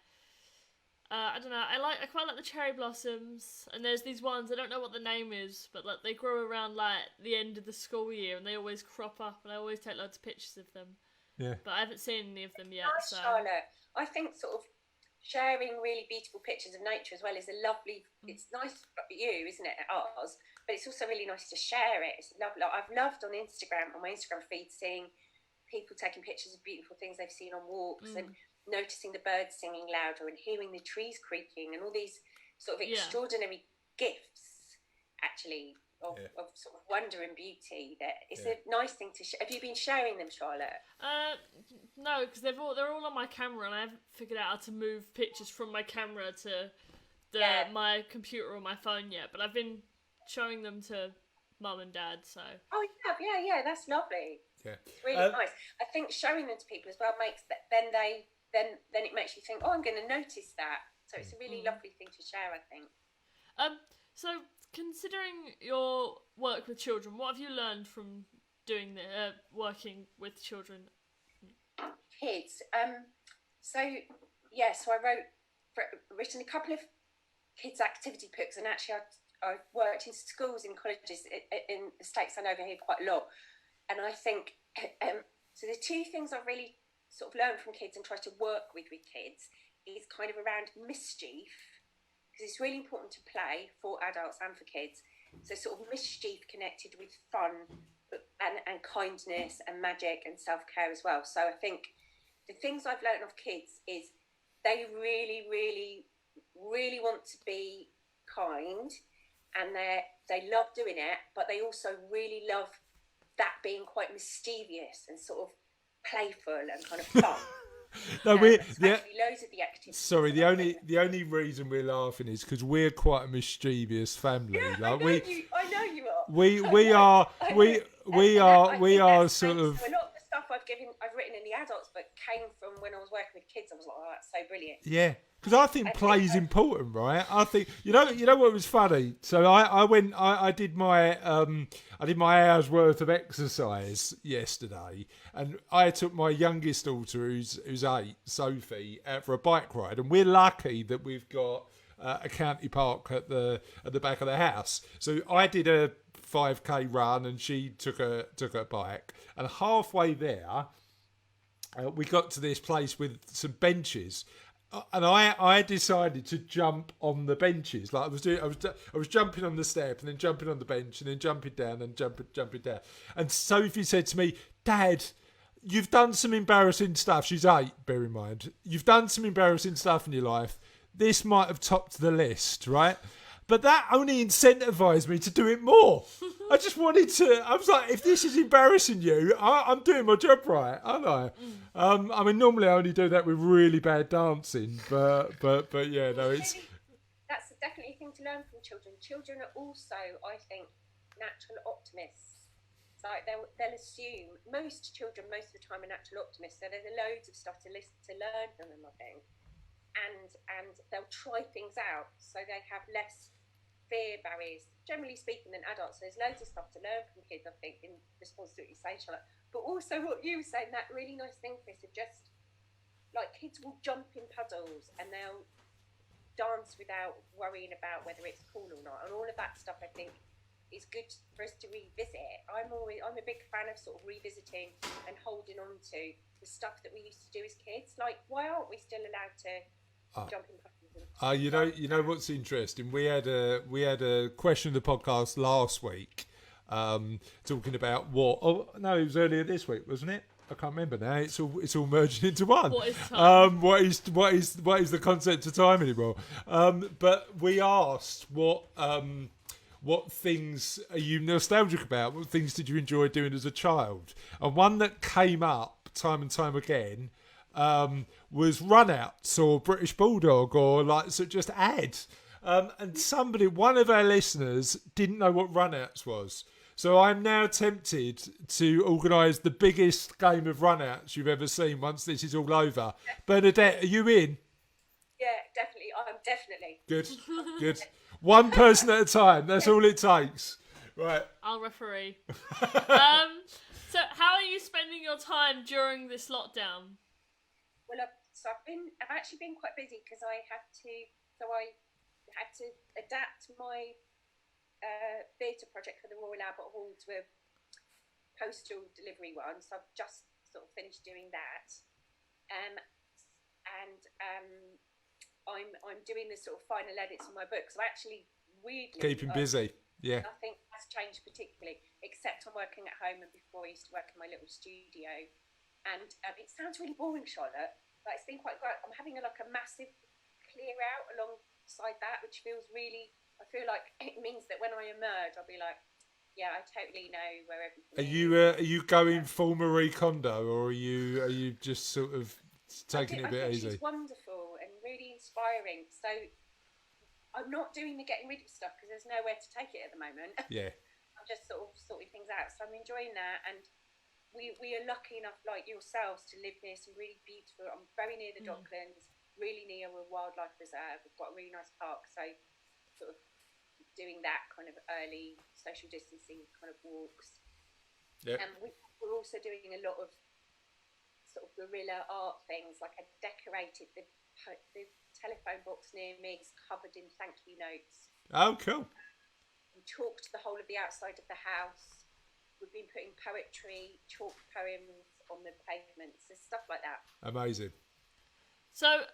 I don't know. I quite like the cherry blossoms, and there's these ones, I don't know what the name is, but like they grow around like the end of the school year, and they always crop up, and I always take loads of pictures of them. Yeah. But I haven't seen any of them yet. Nice, so Charlotte. I think sort of sharing really beautiful pictures of nature as well is a lovely. It's nice for you, isn't it? Ours, but it's also really nice to share it. It's lovely. I've loved on my Instagram feed, seeing people taking pictures of beautiful things they've seen on walks, and noticing the birds singing louder, and hearing the trees creaking, and all these sort of extraordinary gifts, actually, of sort of wonder and beauty. That it's a nice thing to share. Have you been sharing them, Charlotte? No, because they're all on my camera, and I haven't figured out how to move pictures from my camera to my computer or my phone yet. But I've been showing them to Mum and Dad. So. Oh, you have? Yeah, that's lovely. Yeah, really nice. I think showing them to people as well makes that then it makes you think, oh, I'm going to notice that. So it's a really lovely thing to share, I think. So considering your work with children, what have you learned from doing working with children? Kids. So I written a couple of kids' activity books, and actually I've worked in schools and colleges in the States and over here quite a lot. And I think, so the two things I've really sort of learned from kids and try to work with kids is kind of around mischief, because it's really important to play for adults and for kids. So sort of mischief connected with fun and kindness and magic and self-care as well. So I think the things I've learned of kids is they really, really, really want to be kind, and they love doing it, but they also really love that being quite mischievous and sort of playful and kind of fun. No, loads of the activities. Sorry, the only reason we're laughing is because we're quite a mischievous family. Yeah, like I know you are. We are sort of. A lot of the stuff I've written in the adults book came from when I was working with kids. I was like, oh, that's so brilliant. Yeah. Because I think play is important, right? I think you know what was funny. So I did my hour's worth of exercise yesterday, and I took my youngest daughter, who's 8, Sophie, out for a bike ride, and we're lucky that we've got a county park at the back of the house. So I did a 5K run, and she took her bike, and halfway there, we got to this place with some benches. And I decided to jump on the benches. Like I was jumping on the step and then jumping on the bench and then jumping down and jumping down. And Sophie said to me, "Dad, you've done some embarrassing stuff." She's 8, bear in mind. "You've done some embarrassing stuff in your life. This might have topped the list, right?" But that only incentivized me to do it more. I just wanted to. I was like, if this is embarrassing you, I'm doing my job right, aren't I? I mean, normally I only do that with really bad dancing, but yeah, no, it's. That's definitely a thing to learn from children. Children are also, I think, natural optimists. It's like they'll assume most children most of the time are natural optimists. So there's loads of stuff to learn from them, I think, and they'll try things out so they have less fear barriers, generally speaking, than adults. So there's loads of stuff to learn from kids, I think, in response to what you say, Charlotte. But also what you were saying, that really nice thing, Chris, of just like kids will jump in puddles and they'll dance without worrying about whether it's cool or not, and all of that stuff I think is good for us to revisit. I'm a big fan of sort of revisiting and holding on to the stuff that we used to do as kids. Like, why aren't we still allowed to jump in puddles? You know what's interesting? We had a question in the podcast last week, talking about what? Oh no, it was earlier this week, wasn't it? I can't remember now. It's all merging into one. What is time? What is the concept of time anymore? But we asked what things are you nostalgic about? What things did you enjoy doing as a child? And one that came up time and time again was runouts or British Bulldog or like so just ads. And one of our listeners didn't know what runouts was. So I'm now tempted to organise the biggest game of runouts you've ever seen once this is all over. Bernadette, are you in? Yeah, definitely. I'm definitely. Good. One person at a time. That's all it takes. Right. I'll referee. So how are you spending your time during this lockdown? Well, I've actually been quite busy because I had to adapt my theatre project for the Royal Albert Hall to a postal delivery one. So I've just sort of finished doing that, and I'm doing the sort of final edits on my book. So actually, weirdly, keeping busy. Yeah. Nothing has changed particularly, except I'm working at home, and before I used to work in my little studio. And it sounds really boring, Charlotte, but it's been quite great. I'm having a massive clear out alongside that, which feels really. I feel like it means that when I emerge, I'll be like, yeah, I totally know where everything is. Are you going full Marie Kondo, or are you just sort of taking it a bit easy? She's wonderful and really inspiring. So I'm not doing the getting rid of stuff because there's nowhere to take it at the moment. Yeah. I'm just sort of sorting things out. So I'm enjoying that, and we are lucky enough, like yourselves, to live near some really beautiful. I'm very near the Docklands, really near a wildlife reserve. We've got a really nice park, so sort of doing that kind of early social distancing kind of walks. Yeah. And we're also doing a lot of sort of guerrilla art things. Like I decorated the telephone box near me is covered in thank you notes. Oh, cool. We chalked the whole of the outside of the house. We've been putting poetry, chalk poems on the pavements and stuff like that. Amazing. So,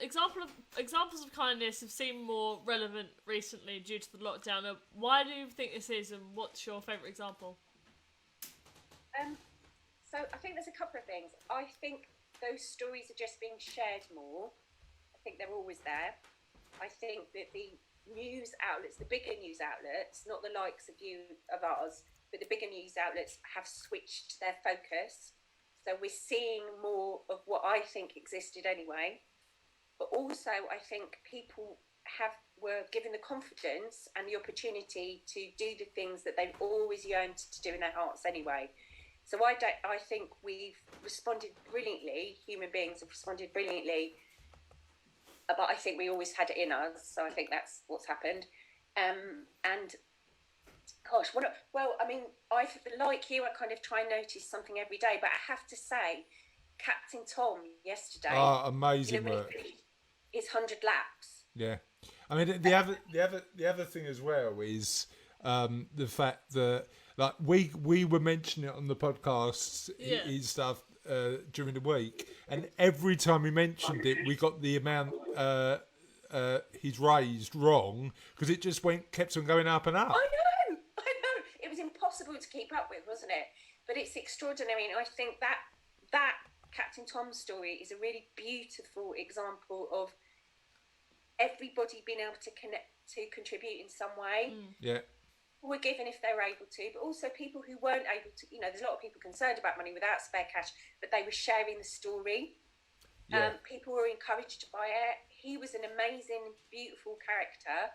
examples of kindness have seemed more relevant recently due to the lockdown. Why do you think this is, and what's your favourite example? So I think there's a couple of things. I think those stories are just being shared more. I think they're always there. I think that the news outlets, the bigger news outlets, not the likes of ours, but the bigger news outlets have switched their focus. So we're seeing more of what I think existed anyway. But also I think people were given the confidence and the opportunity to do the things that they've always yearned to do in their hearts anyway. So I think we've responded brilliantly. Human beings have responded brilliantly. But I think we always had it in us. So I think that's what's happened. And gosh, I like you, I kind of try and notice something every day. But I have to say, Captain Tom yesterday. Oh, amazing work. His 100 laps. Yeah, I mean the other thing as well is the fact that like we were mentioning it on the podcast his stuff during the week, and every time we mentioned it, we got the amount he's raised wrong because it just kept on going up and up. I know. It was impossible to keep up with, wasn't it? But it's extraordinary, and I think that Captain Tom's story is a really beautiful example of everybody being able to contribute in some way. Yeah. Were given if they were able to, but also people who weren't able to. There's a lot of people concerned about money without spare cash, but they were sharing the story. Yeah. People were encouraged by it. He was an amazing, beautiful character,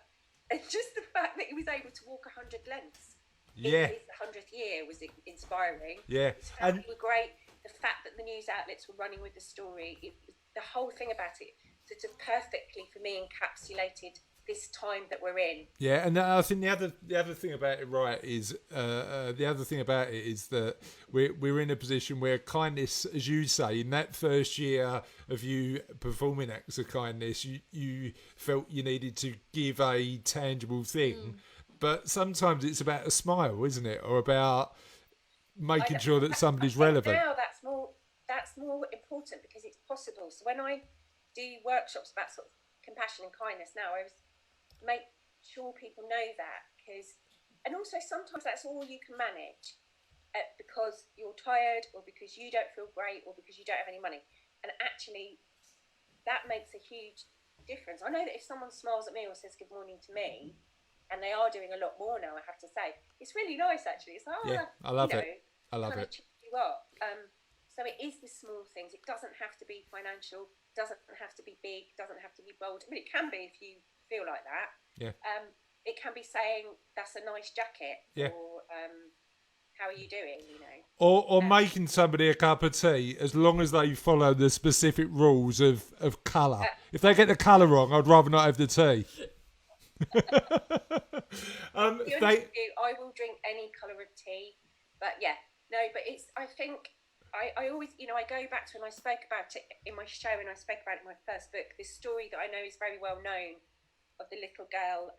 and just the fact that he was able to walk 100 lengths in his 100th year was inspiring. Yeah, And were great. The fact that the news outlets were running with the story, the whole thing about it, sort of perfectly for me encapsulated this time that we're in. Yeah, and I think the other thing about it, right, is that we're in a position where kindness, as you say, in that first year of you performing acts of kindness, you felt you needed to give a tangible thing, but sometimes it's about a smile, isn't it, or about making sure that somebody's relevant. Now that's more important because it's possible. So when I do workshops about sort of compassion and kindness now, I make sure people know that, and also sometimes that's all you can manage because you're tired or because you don't feel great or because you don't have any money, and actually that makes a huge difference. I know that if someone smiles at me or says good morning to me, and they are doing a lot more now, I have to say, it's really nice actually. It's like, I love it. I love it. Cheer you up. So it is the small things. It doesn't have to be financial, doesn't have to be big, doesn't have to be bold. I mean, it can be if you feel like that. Yeah. It can be saying that's a nice jacket, or how are you doing? Or making somebody a cup of tea, as long as they follow the specific rules of colour. If they get the colour wrong, I'd rather not have the tea. I will drink any colour of tea, but I think I always, I go back to when I spoke about it in my show, and I spoke about it in my first book, this story that I know is very well known of the little girl,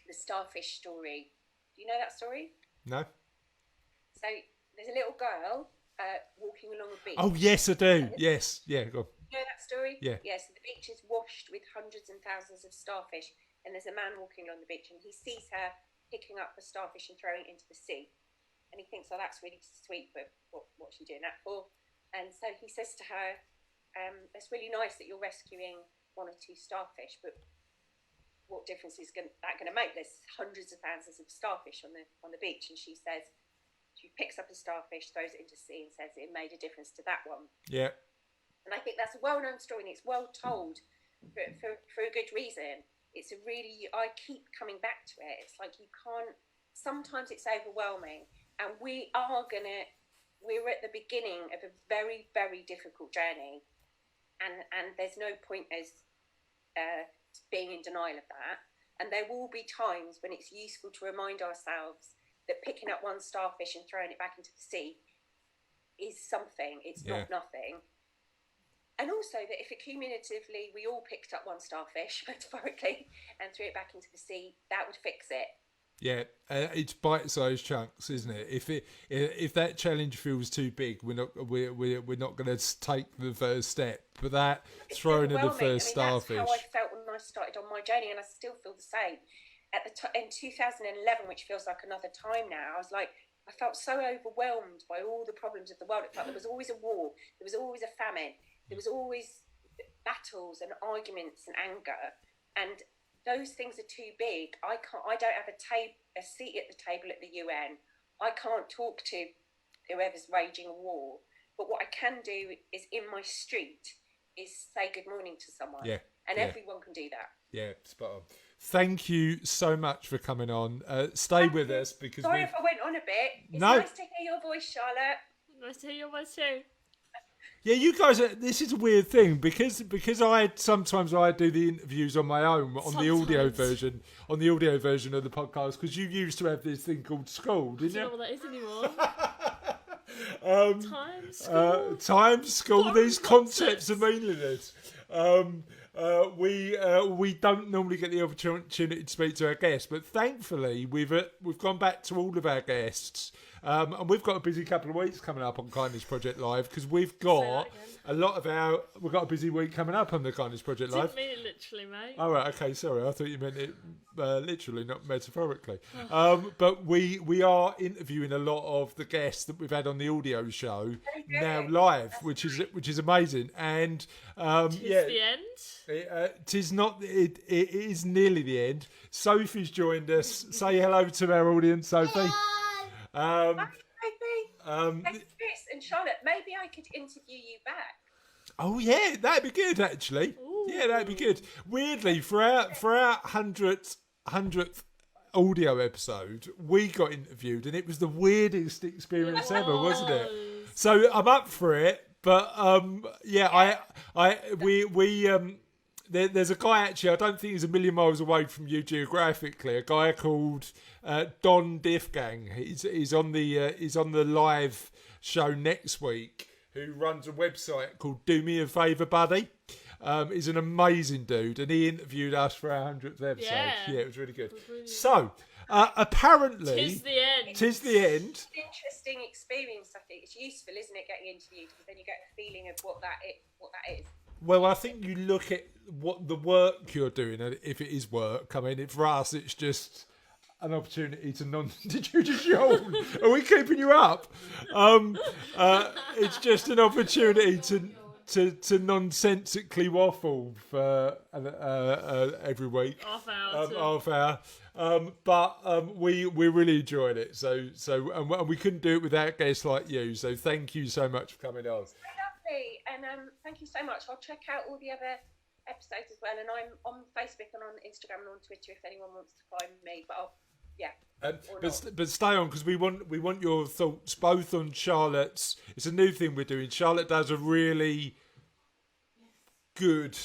the starfish story. Do you know that story? No. So there's a little girl walking along a beach. Oh, yes, I do. Yes. Yeah, go on. You know that story? Yeah. Yeah, so the beach is washed with hundreds and thousands of starfish, and there's a man walking along the beach, and he sees her picking up a starfish and throwing it into the sea. And he thinks, oh, that's really sweet, but what's she doing that for? And so he says to her, it's really nice that you're rescuing one or two starfish, but what difference is that going to make? There's hundreds of thousands of starfish on the beach. And she picks up a starfish, throws it into the sea, and says it made a difference to that one. Yeah. And I think that's a well-known story, and it's well told for a good reason. I keep coming back to it. It's like you can't, sometimes it's overwhelming, and we're at the beginning of a very, very difficult journey, and there's no point as being in denial of that. And there will be times when it's useful to remind ourselves that picking up one starfish and throwing it back into the sea is something. It's not nothing. And also that if cumulatively we all picked up one starfish, metaphorically, and threw it back into the sea, that would fix it. Yeah, it's bite-sized chunks, isn't it? If that challenge feels too big, we're not going to take the first step. But that throwing in the first starfish. That's how I felt when I started on my journey, and I still feel the same. In 2011, which feels like another time now, I felt so overwhelmed by all the problems of the world. It felt there was always a war, there was always a famine, there was always battles and arguments and anger, and those things are too big. I don't have a seat at the table at the UN. I can't talk to whoever's raging a war. But what I can do is in my street is say good morning to someone. Yeah. And everyone can do that. Yeah, spot on. Thank you so much for coming on. Stay with us because sorry if I went on a bit. It's nice to hear your voice, Charlotte. Nice to hear your voice too. Yeah, you guys. This is a weird thing because I sometimes do the interviews on my own on the audio version of the podcast because you used to have this thing called School, didn't you? I don't know what that is anymore. Time, school. These concepts are meaningless. We don't normally get the opportunity to speak to our guests, but thankfully we've gone back to all of our guests And we've got a busy couple of weeks coming up on Kindness Project Live because we've Say got that we've got a busy week coming up on the Kindness Project Live. Didn't mean it literally, mate. Oh, right, okay, sorry. I thought you meant it literally, not metaphorically. But we are interviewing a lot of the guests that we've had on the audio show now live, which is amazing. And Tis the end. it is nearly the end. Sophie's joined us. Say hello to our audience, Sophie. Hi, Chris and Charlotte. Maybe I could interview you back. Oh yeah, that'd be good actually. Ooh. Yeah, that'd be good. Weirdly, for our hundredth audio episode, we got interviewed, and it was the weirdest experience ever, wasn't it? So I'm up for it, but there's a guy actually. I don't think he's a million miles away from you geographically. A guy called Don Diffgang. He's on the live show next week. Who runs a website called Do Me a Favour Buddy. He's an amazing dude, and he interviewed us for our 100th episode. Yeah, it was really good. So, apparently... Tis the end. Tis the end. It's an interesting experience, I think. It's useful, isn't it, getting interviewed, because then you get a feeling of what that is. Well, I think you look at what the work you're doing, and if it is work, I mean, for us, it's just... an opportunity to Did you just yawn? Are we keeping you up? It's just an opportunity to nonsensically waffle for every week. Half hour. Half hour. But we really enjoyed it. So and we couldn't do it without guests like you. So thank you so much for coming on. So lovely, and thank you so much. I'll check out all the other episodes as well, and I'm on Facebook and on Instagram and on Twitter if anyone wants to find me. But but stay on because we want your thoughts both on Charlotte's. It's a new thing we're doing. Charlotte does a really good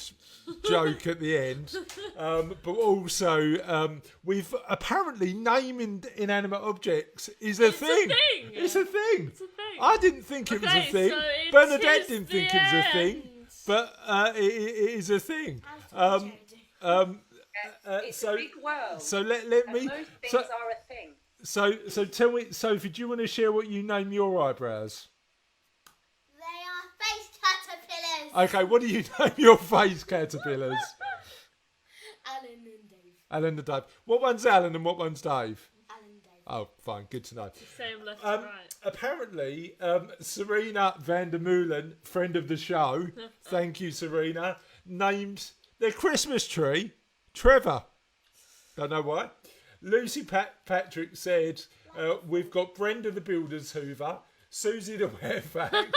joke at the end, but also we've apparently naming inanimate objects is a thing. It's a thing. I didn't think it was a thing. So Bernadette didn't think it was a thing, but it is a thing. it's a big world. So let me. Most things are a thing. So tell me, Sophie, do you want to share what you name your eyebrows? They are face caterpillars. Okay, what do you name your face caterpillars? Alan and Dave. Alan and Dave. What one's Alan and what one's Dave? Alan and Dave. Oh, fine, good to know. Same left and right. Apparently, Serena van der Meulen, friend of the show, thank you, Serena, named their Christmas tree Trevor. Don't know why. Lucy Patrick said, we've got Brenda the Builder's Hoover, Susie the Werevac.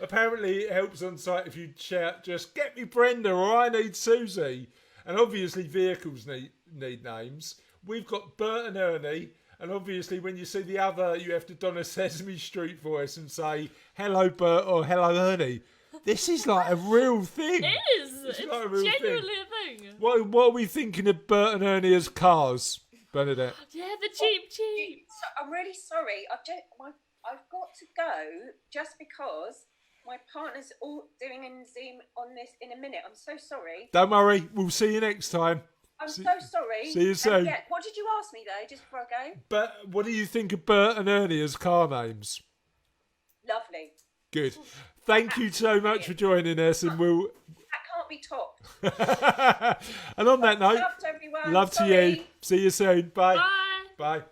Apparently it helps on site if you shout, just get me Brenda or I need Susie. And obviously vehicles need names. We've got Bert and Ernie. And obviously when you see the other, you have to don a Sesame Street voice and say, hello Bert or hello Ernie. This is like a real thing. It is. It's like a real genuinely a thing. What are we thinking of Bert and Ernie as cars, Bernadette? Yeah, the cheap. So, I'm really sorry. I've got to go just because my partner's all doing a Zoom on this in a minute. I'm so sorry. Don't worry, we'll see you next time. I'm so sorry. See you soon. Yeah, what did you ask me though, just before I go? But what do you think of Bert and Ernie as car names? Lovely. Good. Thank you so much for joining us, and we'll. That can't be topped. And on that note, Love to everyone. love to Sorry. you. See you soon. Bye. Bye.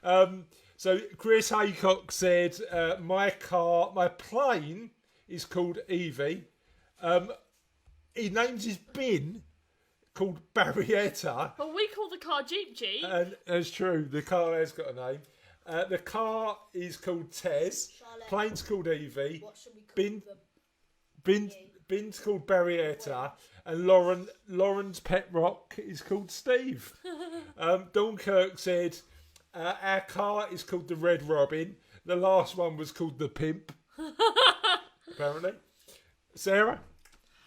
Bye. So Chris Haycock said, my plane is called Evie. He names his bin called Barrietta. But we call the car Jeep. And that's true. The car has got a name. The car is called Tez. Charlotte. Plane's called Evie. What should we call Bin's called Barrietta. And Lauren's pet rock is called Steve. Dawn Kirk said, our car is called the Red Robin. The last one was called the Pimp. Apparently. Sarah?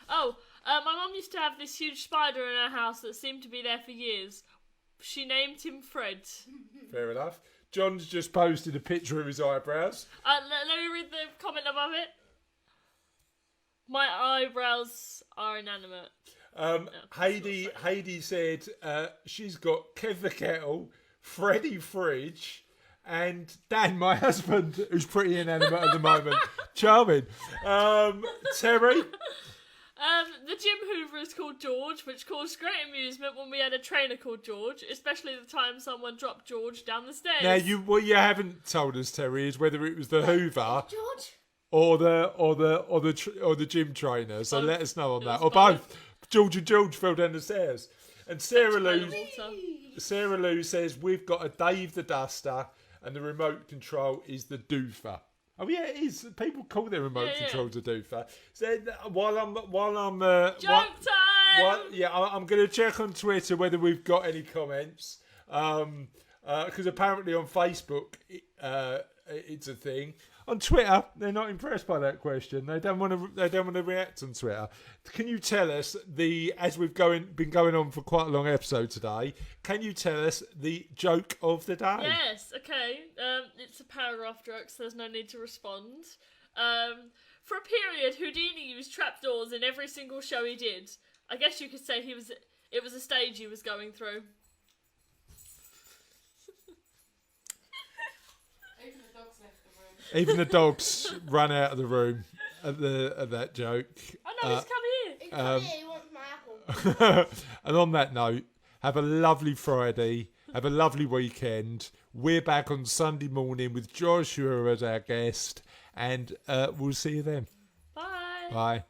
Oh, my mum used to have this huge spider in her house that seemed to be there for years. She named him Fred. Fair enough. John's just posted a picture of his eyebrows. Let me read the comment above it. My eyebrows are inanimate. Heidi said she's got Kev the Kettle, Freddy Fridge, and Dan, my husband, who's pretty inanimate at the moment. Charming. Terry? The gym hoover is called George, which caused great amusement when we had a trainer called George, especially the time someone dropped George down the stairs. Now, what you haven't told us, Terry, is whether it was the hoover George? or the gym trainer. So Both. let us know on It that. was Or both. George and George fell down the stairs. And Sarah Lou says, we've got a Dave the Duster and the remote control is the doofer. Oh yeah, it is. People call their remote controls a doofer. So while I'm Joke time! I'm going to check on Twitter whether we've got any comments. Because apparently on Facebook it's a thing. On Twitter, they're not impressed by that question. They don't want to react on Twitter. Can you tell us as we've been going on for quite a long episode today? Can you tell us the joke of the day? Yes, okay. It's a paragraph joke, so there's no need to respond. For a period, Houdini used trapdoors in every single show he did. I guess you could say it was a stage he was going through. Even the dogs run out of the room at that joke. Oh no, he's come here. He's come here, he wants my apple. And on that note, have a lovely Friday. Have a lovely weekend. We're back on Sunday morning with Joshua as our guest, and we'll see you then. Bye. Bye.